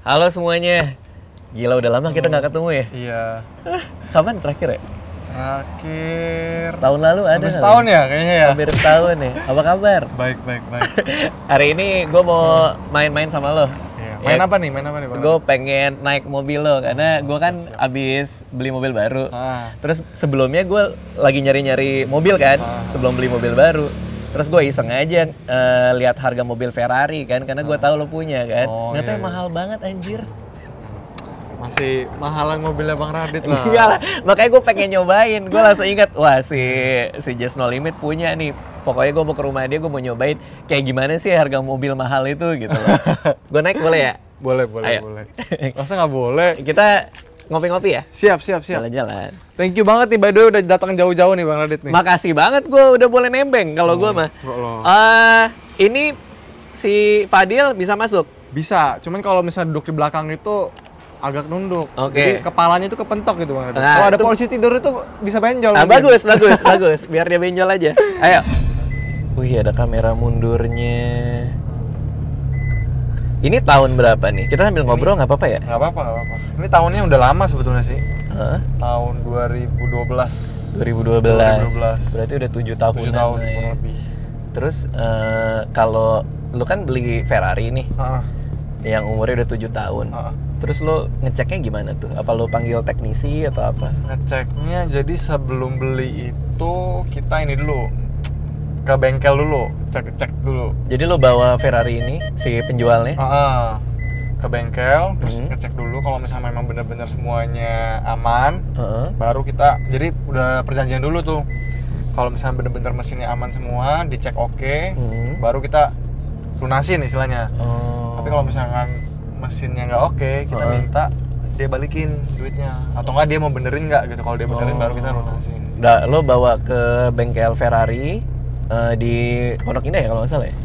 Halo semuanya. Gila udah lama kita nggak ketemu ya? Iya. Kapan terakhir ya? Terakhir. Setahun lalu ada. Hampir setahun ya kayaknya ya. Hampir setahun ya. Apa kabar? Baik. Hari ini gue mau main-main sama lo. Iya. Main apa nih? Bang? Gue pengen naik mobil lo karena gue kan abis beli mobil baru. Terus sebelumnya gue lagi nyari-nyari mobil kan, sebelum beli mobil baru. Terus gue iseng aja lihat harga mobil Ferrari kan, karena gue tahu lo punya kan. Ternyata mahal banget anjir. Masih mahalan mobilnya Bang Radit lah. Iya lah, makanya gue pengen nyobain. Gue langsung ingat, wah si Just No Limit punya nih. Pokoknya gue mau ke rumah dia, gue mau nyobain kayak gimana sih harga mobil mahal itu gitu loh. Gue naik boleh ya? Boleh. Masa nggak boleh? Kita ngopi-ngopi ya? Siap. Jalan-jalan. Thank you banget nih, by the way udah datang jauh-jauh nih Bang Radit nih. Makasih banget, gue udah boleh nembeng kalau gue mah. Ini si Fadil bisa masuk? Bisa, cuman kalau misalnya duduk di belakang itu agak nunduk. Oke. Jadi kepalanya itu kepentok gitu Bang Radit. Nah, kalau ada polisi tidur itu bisa benjol. Bagus. Biar dia benjol aja. Ayo. Wih, ada kamera mundurnya. Ini tahun berapa nih? Kita sambil ngobrol nggak apa-apa ya? Nggak apa-apa. Ini tahunnya udah lama sebetulnya sih. Tahun 2012. 2012. Berarti udah 7 tahun. 7 tahun kurang lebih. Terus kalau lu kan beli Ferrari nih, yang umurnya udah 7 tahun. Terus lo ngeceknya gimana tuh? Apa lo panggil teknisi atau apa? Ngeceknya jadi sebelum beli itu kita ini dulu ke bengkel dulu, cek dulu. Jadi lo bawa Ferrari ini si penjualnya? Ke bengkel, terus ngecek dulu kalau misalnya memang benar-benar semuanya aman, baru kita jadi udah perjanjian dulu tuh. Kalau misalnya benar-benar mesinnya aman semua, dicek oke, baru kita lunasin istilahnya. Tapi kalau misalkan mesinnya nggak oke, kita minta dia balikin duitnya, atau nggak dia mau benerin nggak gitu. Kalau dia benerin baru kita lunasin. Udah, lo bawa ke bengkel Ferrari di Pondok Indah ya kalau nggak salah ya?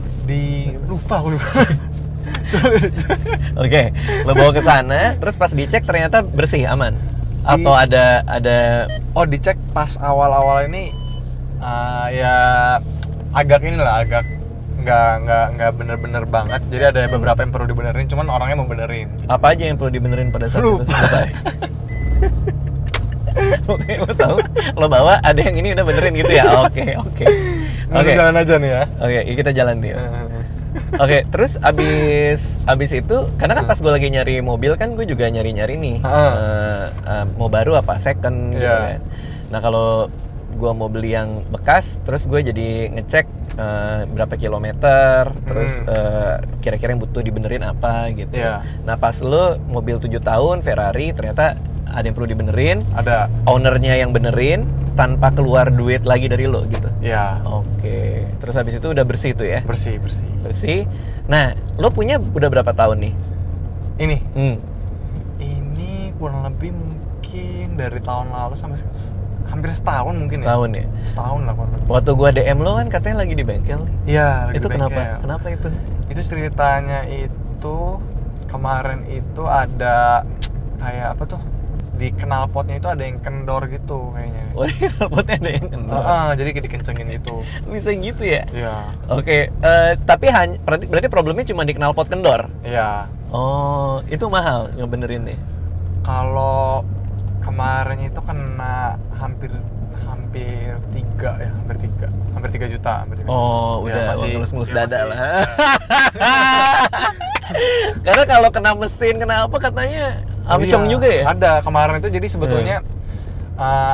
Lupa. Oke, lo bawa ke sana, terus pas dicek ternyata bersih, aman. Atau ada dicek pas awal-awal ini ya agak nggak bener-bener banget. Jadi ada beberapa yang perlu dibenerin, cuman orangnya mau benerin. Apa aja yang perlu dibenerin pada saat itu? Oke, lo tahu, lo bawa ada yang ini udah benerin gitu ya? Oke. Jalan aja nih ya. Oke, kita jalan nih. Oke, terus abis itu, karena kan pas gue lagi nyari mobil kan gue juga nyari nih, mau baru apa second gitu kan. Nah kalau gue mau beli yang bekas, terus gue jadi ngecek berapa kilometer, terus kira-kira yang butuh dibenerin apa gitu. Nah pas lo mobil 7 tahun Ferrari ternyata ada yang perlu dibenerin, ada ownernya yang benerin tanpa keluar duit lagi dari lo gitu. Oke. Terus habis itu udah bersih tuh ya? Bersih. Nah, lo punya udah berapa tahun nih? Ini kurang lebih mungkin dari tahun lalu sampai hampir setahun mungkin. Setahun ya? Setahun lah kurang lebih. Waktu gua DM lo kan katanya lagi di bengkel. Iya, lagi itu di bengkel. Kenapa itu? Itu ceritanya itu kemarin itu ada kayak apa tuh? Di knalpotnya itu ada yang kendor gitu kayaknya. Oh, di knalpotnya ada yang kendor? Jadi kayak dikencengin itu. Bisa gitu ya? Iya. Oke, tapi berarti problemnya cuma di knalpot kendor? Iya. Oh, itu mahal ngebenerin nih? Kalau kemarin itu kena hampir 3 juta. Oh, udah masih ngelus-ngelus dada lah. Karena kalau kena mesin, kena apa katanya amsyong juga ya? Ada, kemarin itu jadi sebetulnya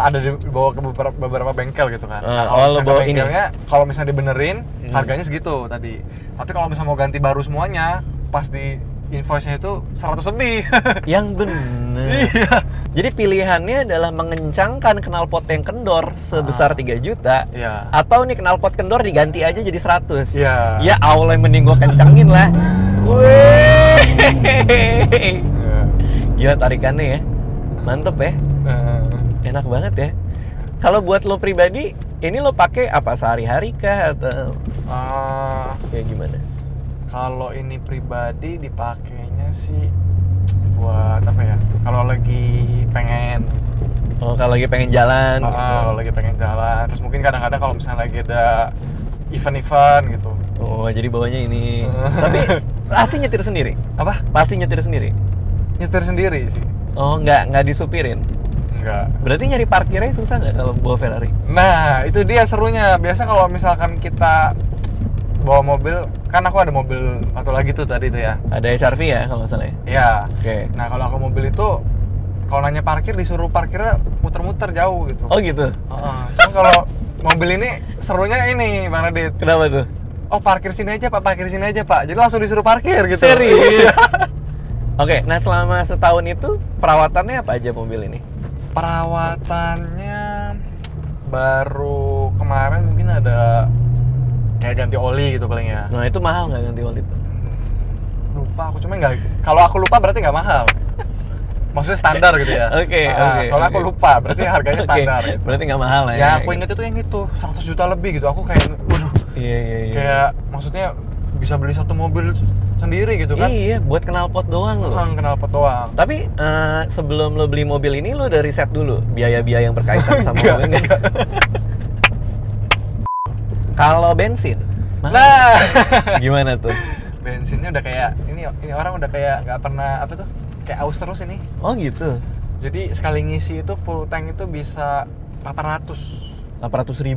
ada dibawa ke beberapa bengkel gitu kan. Kalau misalnya bengkelnya, kalau misalnya dibenerin, harganya segitu tadi. Tapi kalau misalnya mau ganti baru semuanya, pas di invoice-nya itu 100 lebih. Yang bener. Iya. Jadi pilihannya adalah mengencangkan knalpot yang kendor sebesar 3 juta. Atau nih knalpot kendor diganti aja jadi 100. Ya Allah, mending gua kencangin lah. Wih. Gila tarikannya ya. Mantep ya. Enak banget ya. Kalau buat lo pribadi, ini lo pakai apa sehari-hari kah atau kayak gimana? Kalau ini pribadi dipakainya sih buat apa ya? Kalau lagi pengen kalau lagi pengen jalan gitu. Kalau lagi pengen jalan. Terus mungkin kadang-kadang kalau misalnya lagi ada event-event gitu. Oh, jadi bawanya ini. Tapi pasti nyetir sendiri? Apa? Pasti nyetir sendiri? nyetir sendiri sih. Oh, nggak disupirin? Enggak. Berarti nyari parkirnya susah nggak kalau bawa Ferrari? Nah, itu dia serunya. Biasa kalau misalkan kita bawa mobil, kan aku ada mobil satu lagi tuh tadi tuh ya. Ada HR-V ya kalau nggak salah ya? Iya. Oke. Nah, kalau aku mobil itu, kalau nanya parkir disuruh parkirnya muter-muter jauh gitu. Oh gitu? Cuma kalau mobil ini serunya ini, Bang Radit. Kenapa tuh? Oh, parkir sini aja Pak, parkir sini aja Pak. Jadi langsung disuruh parkir gitu. Serius? Oke, nah selama setahun itu perawatannya apa aja mobil ini? Perawatannya baru kemarin mungkin ada kayak ganti oli gitu paling ya. Nah itu mahal nggak ganti oli itu? Lupa aku, cuma nggak. Kalau aku lupa berarti nggak mahal. Maksudnya standar gitu ya. Oke. Soalnya aku lupa, berarti harganya standar. Gitu. Berarti nggak mahal ya? Ya aku inget itu yang itu 100 juta lebih gitu. Aku kayak, waduh. Iya. Kayak maksudnya bisa beli satu mobil sendiri gitu kan? Iya, buat knalpot doang loh. Knalpot doang. Tapi sebelum lo beli mobil ini lo udah riset dulu biaya-biaya yang berkaitan sama mobilnya. Kalau bensin, nah gimana tuh? Bensinnya udah kayak ini orang udah kayak nggak pernah apa tuh? Kayak aus terus ini. Oh gitu. Jadi sekali ngisi itu full tank itu bisa 800.000.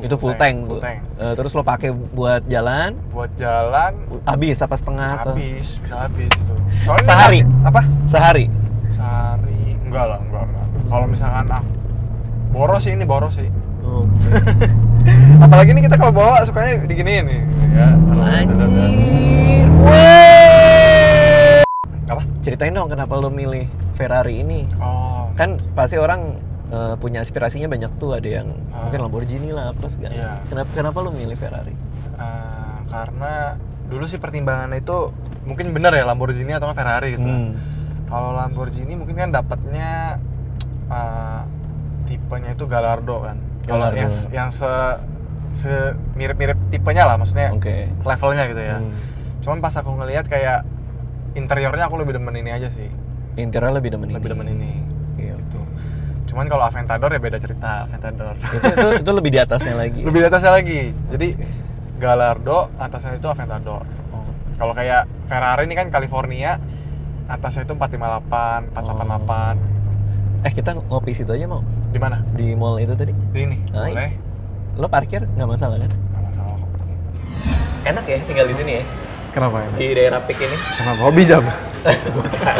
Itu full tank tuh. Terus lo pakai buat jalan? Buat jalan. Habis apa setengah? Habis, bisa habis itu. Soalnya sehari? Apa? Sehari? Enggak. Kalau misalkan boros sih. Oh. Apalagi ini kita kalau bawa sukanya diginiin nih. Ya. Anjir. Apa? Ceritain dong kenapa lo milih Ferrari ini? Oh. Kan pasti orang punya aspirasinya banyak tuh, ada yang mungkin Lamborghini lah apa segala. Iya. Kenapa lo milih Ferrari? Karena dulu sih pertimbangannya itu mungkin bener ya Lamborghini atau Ferrari gitu. Kalau Lamborghini mungkin kan dapatnya tipenya itu Gallardo kan. Kalau yang mirip-mirip tipenya lah, maksudnya levelnya gitu ya. Cuman pas aku ngelihat kayak interiornya aku lebih demen ini aja sih. Interiornya lebih demen ini. Iya. Gitu. Cuman kalau Aventador ya beda cerita. Aventador. itu lebih di atasnya lagi. Lebih di atasnya lagi. Jadi Gallardo, atasnya itu Aventador. Kalau kayak Ferrari ini kan California, atasnya itu 458, 488 gitu. Kita ngopi situ aja mau? Di mana? Di mall itu tadi. Di ini. Boleh. Lo parkir nggak masalah kan? Nggak masalah kok. Enak ya tinggal di sini ya? Kenapa enak? Di daerah Pik ini? Kenapa? Hobi jam? Bukan.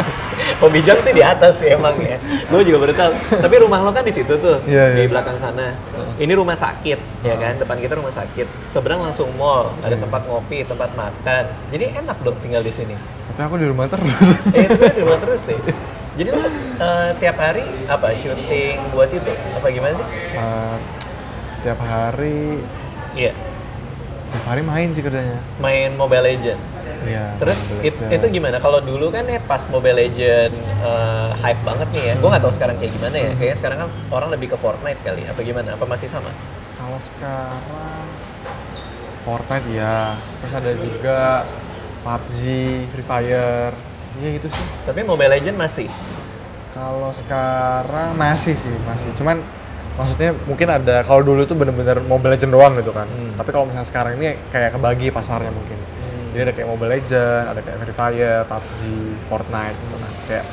Hobi jam sih di atas sih emang ya. Gue juga baru tahu. Tapi rumah lo kan di situ tuh, di belakang sana. Ini rumah sakit, ya kan? Depan kita rumah sakit. Seberang langsung mall, ada tempat ngopi, tempat makan. Jadi enak dong tinggal di sini. Tapi aku di rumah terus. Tapi di rumah terus sih. Jadi lo tiap hari apa syuting buat itu? Apa gimana sih? Tiap hari. Iya. Tiap hari main sih kerjanya. Main Mobile Legend. Iya. Terus itu gimana? Kalau dulu kan ya pas Mobile Legend hype banget nih ya. Gue nggak tahu sekarang kayak gimana ya. Kayaknya sekarang kan orang lebih ke Fortnite kali. Apa gimana? Apa masih sama? Kalau sekarang Fortnite ya. Terus ada juga PUBG, Free Fire. Iya gitu sih. Tapi Mobile Legend masih? Kalau sekarang masih. Cuman maksudnya mungkin ada, kalau dulu tuh bener-bener Mobile Legend doang gitu kan. Tapi kalau misalnya sekarang ini kayak kebagi pasarnya mungkin. Jadi ada kayak Mobile Legend, ada kayak Free Fire, PUBG, Fortnite gitu kan. Kayak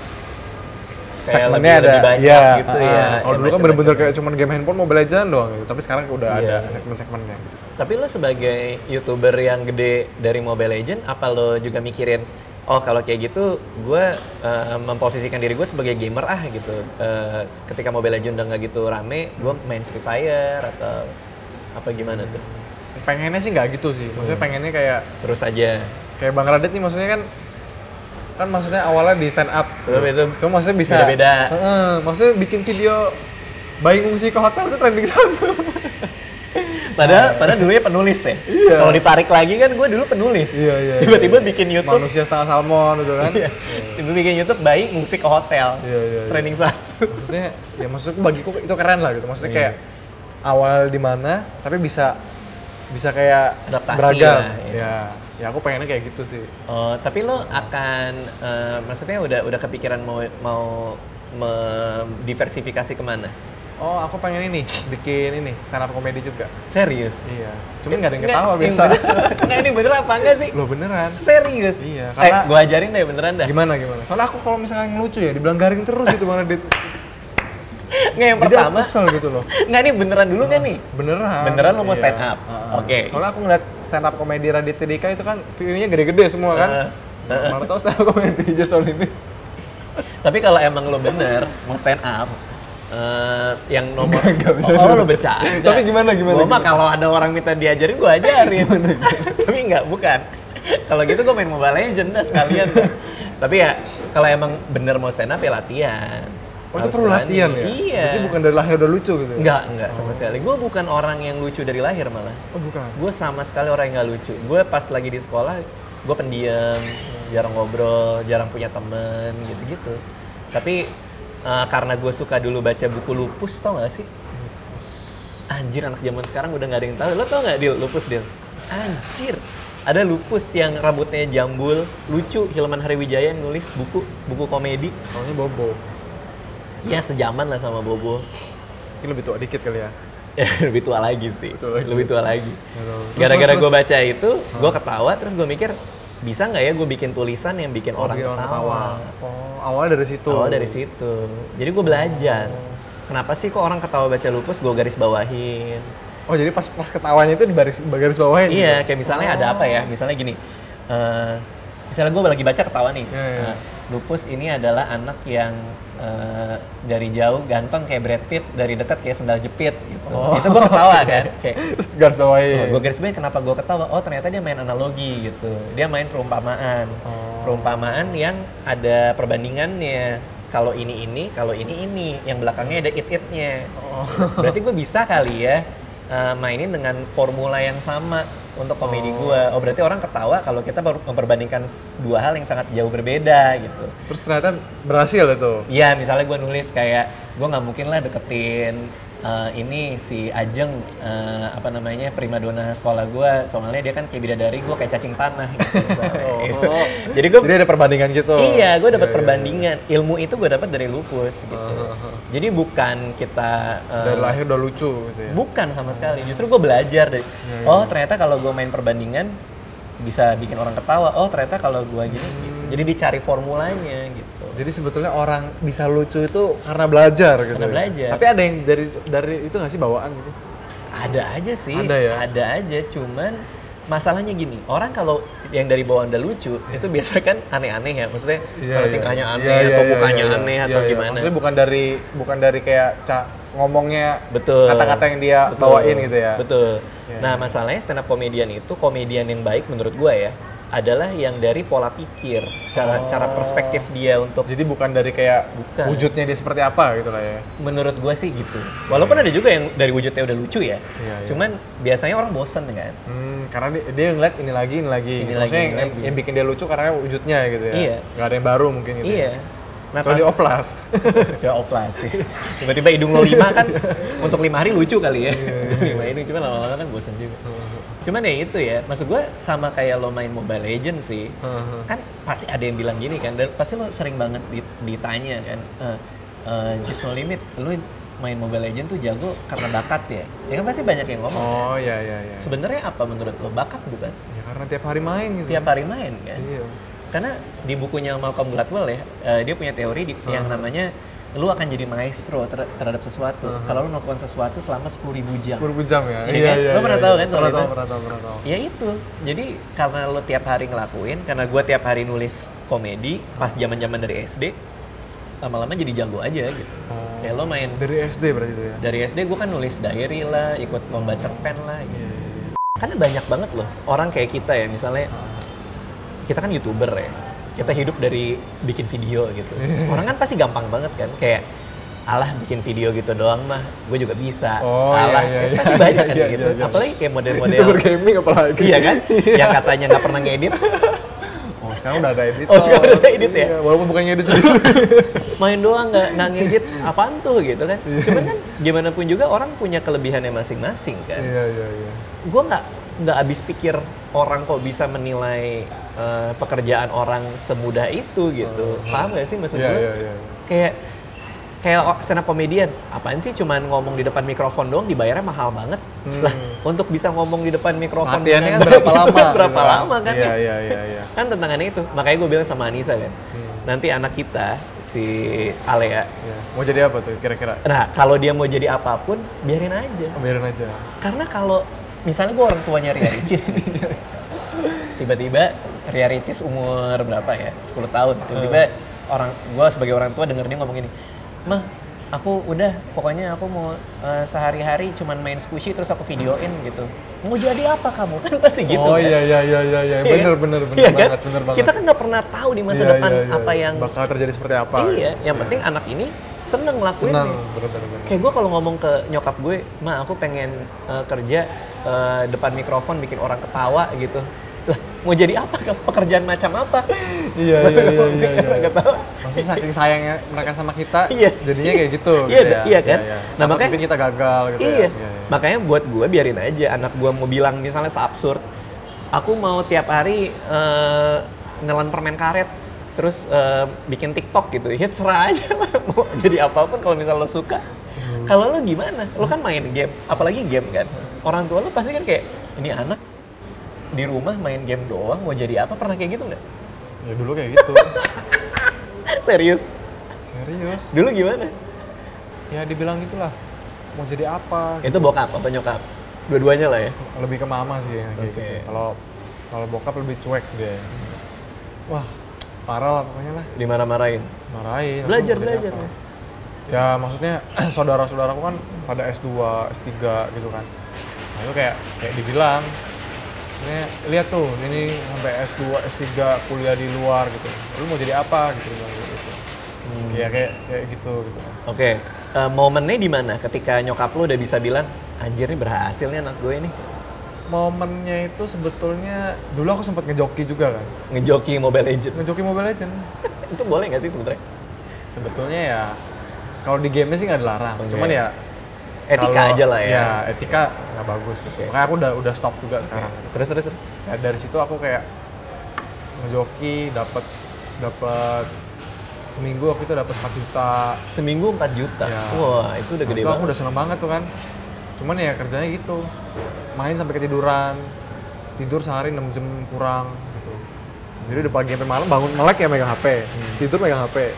segmennya lebih banyak gitu ya. Kalau dulu kan bener-bener kayak cuman game handphone Mobile Legend doang gitu. Tapi sekarang udah ada segmen-segmennya gitu. Tapi lo sebagai YouTuber yang gede dari Mobile Legend, apa lo juga mikirin, oh kalau kayak gitu gue memposisikan diri gue sebagai gamer gitu. Ketika Mobile Legend udah nggak gitu rame, gue main Free Fire atau apa gimana tuh? Pengennya sih nggak gitu sih, maksudnya pengennya kayak terus aja. Kayak Bang Radit nih, maksudnya kan maksudnya awalnya di stand up. Itu cuma maksudnya bisa beda-beda. Maksudnya bikin video bayi ngungsi ke hotel itu trending satu. Padahal dulunya penulis ya. Iya. Kalau ditarik lagi kan gue dulu penulis. Iya. Tiba-tiba bikin YouTube. Manusia setengah salmon gitu kan. Iya. Tiba-tiba bikin YouTube bayi ngungsi ke hotel. Iya. Trending satu. Maksudnya ya maksudku bagiku itu keren lah gitu. Maksudnya kayak awal di mana tapi bisa kayak adaptasi beragam. Lah, ya aku pengennya kayak gitu sih. Oh, tapi lo akan maksudnya udah kepikiran mau diversifikasi kemana? Oh, aku pengen bikin stand up comedy juga. Serius? Iya. Cuman nggak ada yang ketawa biasa. Nggak, ini beneran apa enggak sih? Loh beneran. Serius? Iya. Karena gua ajarin deh beneran dah. Gimana? Soalnya aku kalau misalnya ngelucu ya dibilang garing terus itu Bang Adit. Nggak, yang pertama. Jadi kesel gitu loh. Nggak, nih beneran dulu kan nih? Beneran. Beneran lo mau stand up? Oke. Soalnya aku ngeliat stand up comedy Raditya Dika itu kan view-nya gede-gede semua kan. Mana tau stand up comedy Just Olympic. Tapi kalau emang lo bener mau stand up, yang nomor lo bercanda. Tapi gimana? Gue mah kalau ada orang minta diajarin gue ajarin. Tapi bukan. Kalau gitu gue main Mobile Legends dah sekalian. Tapi ya kalau emang bener mau stand up ya latihan. Oh itu perlu latihan ya? Iya. Jadi bukan dari lahir udah lucu gitu ya? Enggak sama sekali. Gue bukan orang yang lucu dari lahir malah. Oh bukan? Gue sama sekali orang yang gak lucu. Gue pas lagi di sekolah, gue pendiam, jarang ngobrol, jarang punya temen gitu-gitu. Tapi karena gue suka dulu baca buku Lupus, tau gak sih? Anjir, anak zaman sekarang udah gak ada yang tahu. Lo tau gak Dil, Lupus Dil? Anjir, ada Lupus yang rambutnya jambul, lucu. Hilman Hariwijaya yang nulis buku komedi. Namanya Bobo. Iya, sejaman lah sama Bobo. Mungkin lebih tua dikit kali ya? Lebih tua lagi sih, lebih tua lagi. Gara-gara gue baca itu, gue ketawa, terus gue mikir, bisa nggak ya gue bikin tulisan yang bikin orang ketawa? Oh, awalnya dari situ? Awalnya dari situ. Jadi gue belajar. Kenapa sih kok orang ketawa baca Lupus, gue garis bawahin. Oh, jadi pas ketawanya itu di garis bawahin? Iya, kayak misalnya ada apa ya, misalnya gini. Misalnya gue lagi baca ketawa nih. Lupus ini adalah anak yang dari jauh ganteng kayak Brad Pitt, dari dekat kayak sendal jepit gitu. Itu gue ketawa kan. Kayak, terus garis bawahin. Gue garis bawahin kenapa gue ketawa? Oh ternyata dia main analogi gitu. Dia main perumpamaan. Perumpamaan yang ada perbandingannya. Kalau ini, kalau ini. Yang belakangnya ada it-itnya. Berarti gue bisa kali ya mainin dengan formula yang sama untuk komedi gue. Oh berarti orang ketawa kalau kita memperbandingkan dua hal yang sangat jauh berbeda gitu. Terus ternyata berhasil itu? Iya, misalnya gue nulis kayak gue nggak mungkin lah deketin ini si Ajeng primadona sekolah gue, soalnya dia kan kayak bidadari, gue kayak cacing tanah gitu. Jadi ada perbandingan gitu. Iya, gue dapat perbandingan. Ilmu itu gue dapat dari Lupus gitu. Jadi bukan kita dari lahir udah lucu gitu ya. Bukan sama sekali. Justru gue belajar dari ternyata kalau gue main perbandingan bisa bikin orang ketawa. Oh, ternyata kalau gue gini gitu. Jadi dicari formulanya gitu. Jadi sebetulnya orang bisa lucu itu karena belajar gitu. Karena belajar. Tapi ada yang dari itu nggak sih bawaan gitu? Ada aja sih. Ada ya? Ada aja, cuman masalahnya gini, orang kalau yang dari bawaan udah lucu, itu biasa kan aneh-aneh ya. Maksudnya kalau tingkahnya aneh atau mukanya aneh atau gimana. Maksudnya bukan dari kayak ngomongnya betul, kata-kata yang dia bawain gitu ya. Betul. Nah, masalahnya stand up comedian itu komedian yang baik menurut gue ya adalah yang dari pola pikir, cara perspektif dia untuk. Jadi bukan dari kayak wujudnya dia seperti apa gitu lah ya. Menurut gue sih gitu. Walaupun ada juga yang dari wujudnya udah lucu ya. Cuman biasanya orang bosen kan. Karena dia ngeliat ini lagi. Maksudnya yang bikin dia lucu karena wujudnya gitu ya. Iya. Gak ada yang baru mungkin gitu. Iya. Nah, kalau di oplas. Coba oplas sih. Tiba-tiba hidung lo 5 kan untuk 5 hari lucu kali ya. 5 hidung, cuma lama-lama kan bosan juga. Cuman ya itu ya, maksud gue sama kayak lo main Mobile Legends sih. Kan pasti ada yang bilang gini kan, dan pasti lo sering banget ditanya kan. Just No Limit, lo main Mobile Legends tuh jago karena bakat ya? Ya kan pasti banyak yang ngomong kan? Oh iya. Sebenarnya apa menurut lo? Bakat bukan? Ya karena tiap hari main gitu. Tiap hari main kan? Iya. Karena di bukunya Malcolm Gladwell ya, dia punya teori yang namanya lu akan jadi maestro terhadap sesuatu kalau lu melakukan sesuatu selama 10.000 jam. 10.000 jam ya? Iya. Lu pernah tahu kan soal itu? Pernah tahu. Ya itu, jadi karena lu tiap hari ngelakuin, karena gue tiap hari nulis komedi pas zaman-zaman dari SD, lama-lama jadi jago aja gitu. Kayak lo main dari SD berarti itu ya? Dari SD gue kan nulis diary lah, ikut lomba cerpen lah gitu. Karena banyak banget loh orang kayak kita ya, misalnya kita kan YouTuber ya, kita hidup dari bikin video gitu. Orang kan pasti gampang banget kan, kayak alah bikin video gitu doang mah, gue juga bisa. Pasti banyak kan gitu. Apalagi kayak model-model YouTuber gaming apalagi. Iya kan, yang katanya nggak pernah ngedit. Sekarang udah ada edit. Sekarang udah ada edit ya? Iya, walaupun bukan ngedit sendiri. Main doang, nggak ngedit, apaan tuh gitu kan. Cuman kan gimana pun juga orang punya kelebihannya masing-masing kan. Iya. Gue nggak habis pikir orang kok bisa menilai pekerjaan orang semudah itu gitu. Paham gak sih maksud gue? Iya. Kayak kayak stand up comedian, apaan sih cuman ngomong di depan mikrofon doang dibayarnya mahal banget. Lah, untuk bisa ngomong di depan mikrofon latihannya kan berapa lama? berapa lama kan? Iya. Kan tantangannya itu. Makanya gue bilang sama Anissa kan. Nanti anak kita si Alea mau jadi apa tuh kira-kira? Nah, kalau dia mau jadi apapun, biarin aja. Biarin aja. Karena kalau misalnya gue orang tuanya Ria Ricis nih. Tiba-tiba Ria Ricis umur berapa ya? 10 tahun. Tiba-tiba gue sebagai orang tua denger dia ngomong gini, "Mah, aku udah pokoknya aku mau sehari-hari cuman main squishy terus aku videoin gitu. Mau jadi apa kamu?" Kan pasti gitu. Oh kan? Iya. Bener Iya kan? banget, bener banget. Kita kan nggak pernah tahu di masa depan apa yang bakal terjadi seperti apa. Iya, yang penting anak ini seneng ngelakuin. Bener. Kayak gue kalau ngomong ke nyokap gue, "Ma, aku pengen kerja depan mikrofon bikin orang ketawa gitu." Lah, mau jadi apa? Pekerjaan macam apa? Iya. Maksudnya saking sayangnya mereka sama kita, iya. jadinya kayak gitu. Iya kan? Iya. Nah, makanya mungkin kita gagal gitu iya. ya. Makanya buat gue biarin aja. Anak gue mau bilang misalnya seabsurd, aku mau tiap hari nelan permen karet, terus bikin TikTok gitu. Ya serah aja lah. Mau jadi apapun kalau misal lo suka. Kalau lo gimana? Lo kan main game, apalagi game kan. Orang tua lo pasti kan kayak, ini anak di rumah main game doang, mau jadi apa? Pernah kayak gitu nggak? Ya dulu kayak gitu. Serius? Dulu gimana? Ya dibilang gitulah, mau jadi apa? Itu bokap apa nyokap? Dua-duanya lah ya? Lebih ke mama sih ya, kayak gitu. Kalau bokap lebih cuek deh. Wah, parah lah pokoknya lah. Dimarah-marahin? Marahin. Belajar. Ya maksudnya saudara-saudaraku kan pada S2, S3 gitu kan. Nah itu kayak dibilang, lihat tuh, ini sampai S2, S3 kuliah di luar gitu. Lu mau jadi apa gitu. Kayak gitu. Oke. Momennya di mana ketika nyokap lu udah bisa bilang, anjir nih berhasil nih anak gue ini? Momennya itu sebetulnya dulu aku sempat ngejoki juga kan. Ngejoki Mobile Legends? Ngejoki Mobile Legends. Itu boleh nggak sih sebetulnya? Sebetulnya ya, kalau di gamenya sih nggak dilarang. Okay. Cuman ya etika aja lah ya. Ya etika nggak bagus gitu. Okay. Makanya aku udah stop juga sekarang. Terus. Ya dari situ aku kayak ngejoki dapat seminggu waktu itu dapat 4 juta. Seminggu 4 juta? Ya. Wah, itu udah gede banget. Aku udah seneng banget tuh kan. Cuman ya kerjanya gitu. Main sampai ketiduran. Tidur sehari 6 jam kurang gitu. Jadi udah pagi sampai malam bangun melek ya megang HP. Tidur megang HP.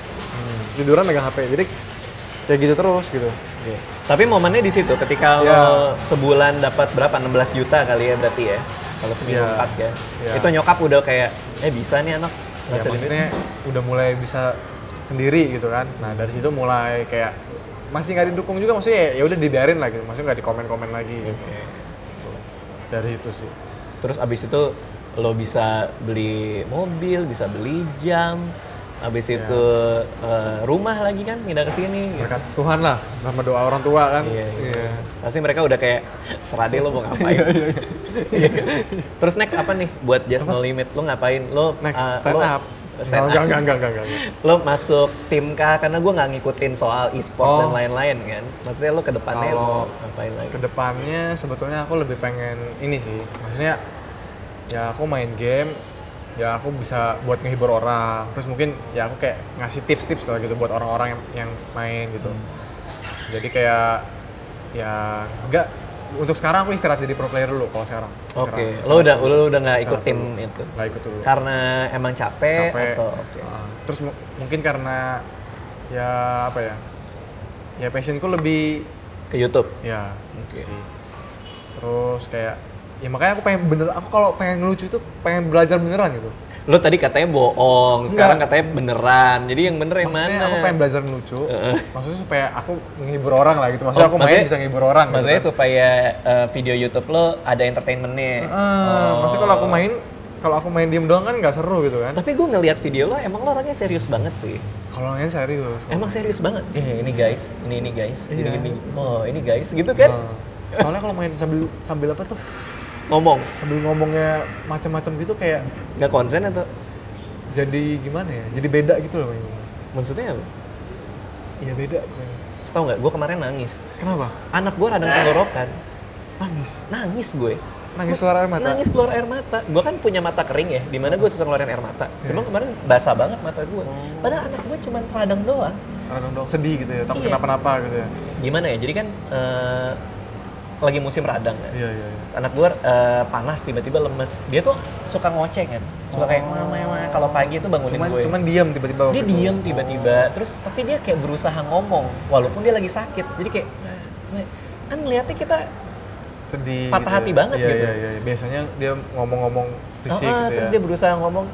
Tiduran megang HP. Jadi kayak gitu terus gitu. Okay. Tapi momennya di situ ketika lo sebulan dapat berapa? 16 juta kali ya berarti ya. Kalau seminggu 4 ya. Itu nyokap udah kayak bisa nih anak. Ya maksudnya udah mulai bisa sendiri gitu kan. Nah dari situ mulai kayak masih nggak didukung juga, maksudnya ya udah dibiarin lah gitu, maksudnya nggak dikomen-komen lagi gitu. Dari itu sih. Terus abis itu lo bisa beli mobil, bisa beli jam, abis itu rumah lagi kan, pindah ke sini. Berkat Tuhan lah, sama doa orang tua kan. Iya. Pasti mereka udah kayak serah deh lo mau ngapain. Iya. Terus next apa nih buat Just No Limit? Lo ngapain? Lo next stand up. Enggak. Lo masuk tim kah? Karena gue nggak ngikutin soal e-sport dan lain-lain kan. Maksudnya lo ke depannya lo ngapain lagi? Ke depannya sebetulnya aku lebih pengen ini sih. Maksudnya ya aku main game, ya aku bisa buat ngehibur orang. Terus mungkin ya aku kayak ngasih tips-tips lah gitu buat orang-orang yang main gitu. Jadi kayak ya enggak, untuk sekarang aku istirahat jadi pro player dulu kalau sekarang. Oke. Lo udah nggak ikut tim itu? Nggak ikut dulu. Karena emang capek. Atau terus mungkin karena ya apa ya? Ya passionku lebih ke YouTube. Ya, gitu sih. Terus kayak ya makanya aku kalau pengen ngelucu itu pengen belajar beneran gitu. Lo tadi katanya bohong, sekarang katanya beneran. Jadi yang bener yang mana? Aku pengen belajar ngelucu. Maksudnya supaya aku menghibur orang lah gitu. Maksudnya aku main bisa menghibur orang. Maksudnya gitu kan. supaya video YouTube lo ada entertainmentnya. Maksudnya kalau aku main diem doang kan nggak seru gitu kan. Tapi gue ngeliat video lo, emang lo orangnya serius banget sih. Kalau orangnya serius. Emang serius banget. Ini guys, ini guys, ini. Oh ini guys, gitu kan? Soalnya kalau main sambil apa tuh? Sambil ngomongnya macam-macam gitu kayak nggak konsen atau jadi gimana ya, jadi beda gitu loh mainnya. Maksudnya apa? Iya beda. Tahu nggak, gue kemarin nangis. Kenapa? Anak gue radang tenggorokan. Nangis gue. Nangis keluar air mata? Nangis keluar air mata. Gue kan punya mata kering ya, dimana gue susah ngeluarin air mata. Cuma kemarin basah banget mata gue. Padahal anak gue cuma radang doang. Radang doang, sedih gitu ya, takut kenapa-napa gitu ya. Gimana ya, jadi kan lagi musim radang kan. Iya. Anak gue panas tiba-tiba lemes. Dia tuh suka ngoceh kan. Suka kayak mama kalau pagi tuh bangunin gue. Cuman diam tiba-tiba. Dia diam tiba-tiba. Terus tapi dia kayak berusaha ngomong walaupun dia lagi sakit. Jadi kayak kan ngeliatnya kita sedih. Patah hati banget gitu. Iya. Biasanya dia ngomong-ngomong fisik gitu ya. Terus dia berusaha ngomong.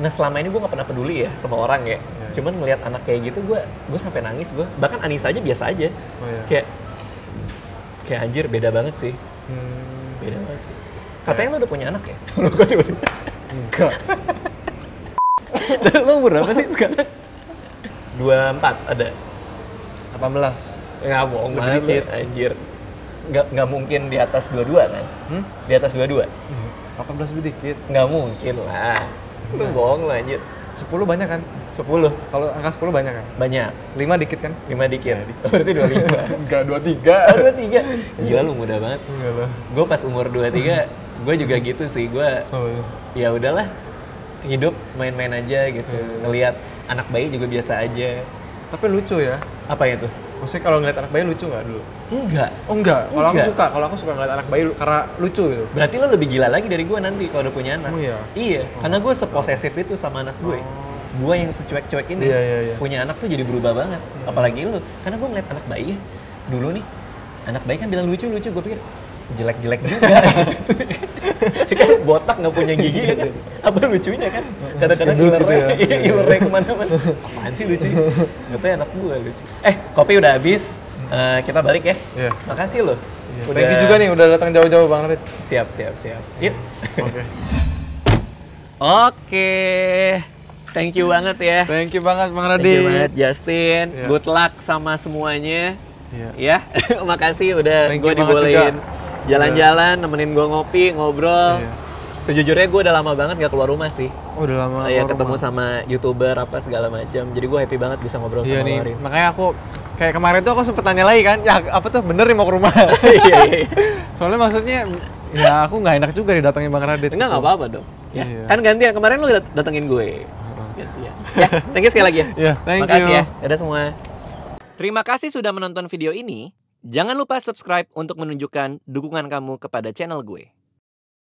Nah selama ini gue gak pernah peduli ya sama orang ya. Cuman ngeliat anak kayak gitu gue sampai nangis gue. Bahkan Anissa aja biasa aja. Kayak anjir beda banget sih. Beda banget sih. Katanya lo udah punya anak ya? Enggak. Lo umur berapa sih sekarang? 24 ada? 18. Nggak bohong banget anjir. Nggak mungkin di atas 22 kan? Di atas 22? 18 lebih dikit. Nggak mungkin lah. Lu bohong lo anjir. 10 banyak kan? 10. Kalau angka 10 banyak kan? Banyak. 5 dikit kan? 5 dikit. Berarti 25. Enggak, 23. Oh, 23. Gila lu muda banget. Enggak lah. Gue pas umur 23, gue juga gitu sih. Gue ya udahlah. Hidup main-main aja gitu. Ngelihat anak bayi juga biasa aja. Tapi lucu ya. Apa itu? Maksudnya kalau ngeliat anak bayi lucu nggak dulu? Enggak. Oh enggak. Kalau aku suka ngeliat anak bayi karena lucu gitu. Berarti lo lebih gila lagi dari gue nanti kalau udah punya anak. Oh iya. Iya, karena gue seposesif itu sama anak gue. Gue yang secuek-cuek ini. Iya. Punya anak tuh jadi berubah banget. Apalagi lo. Karena gue ngeliat anak bayi ya. Dulu nih, anak bayi kan bilang lucu. Gue pikir jelek-jelek juga. Kan botak nggak punya gigi ya kan. Apa lucunya kan? Kadang-kadang ilernya kemana-mana. Apaan sih lucunya? Katanya anak gue lucu. Kopi udah habis. Kita balik ya. Iya. Makasih lo. Thank you juga nih udah datang jauh-jauh Bang Radit. Siap. Yuk. Oke. Thank you banget ya. Thank you banget Bang Radit. Thank you banget Justin. Good luck sama semuanya. Ya. Makasih udah gue dibolehin jalan-jalan, nemenin gue ngopi, ngobrol. Sejujurnya gue udah lama banget gak keluar rumah sih. Oh, udah lama. Ya ketemu sama YouTuber apa segala macam. Jadi gue happy banget bisa ngobrol sama lo hari ini. Makanya aku kayak kemarin tuh aku sempet tanya lagi kan, ya apa tuh bener nih mau ke rumah? Iya. Soalnya maksudnya ya aku nggak enak juga didatengin Bang Radit. Enggak apa-apa dong. Ya. Kan gantian, kemarin lu datengin gue. Gantian. Ya, thank you sekali lagi ya. Thank Makasih you. Ya. Dadah semua. Terima kasih sudah menonton video ini. Jangan lupa subscribe untuk menunjukkan dukungan kamu kepada channel gue.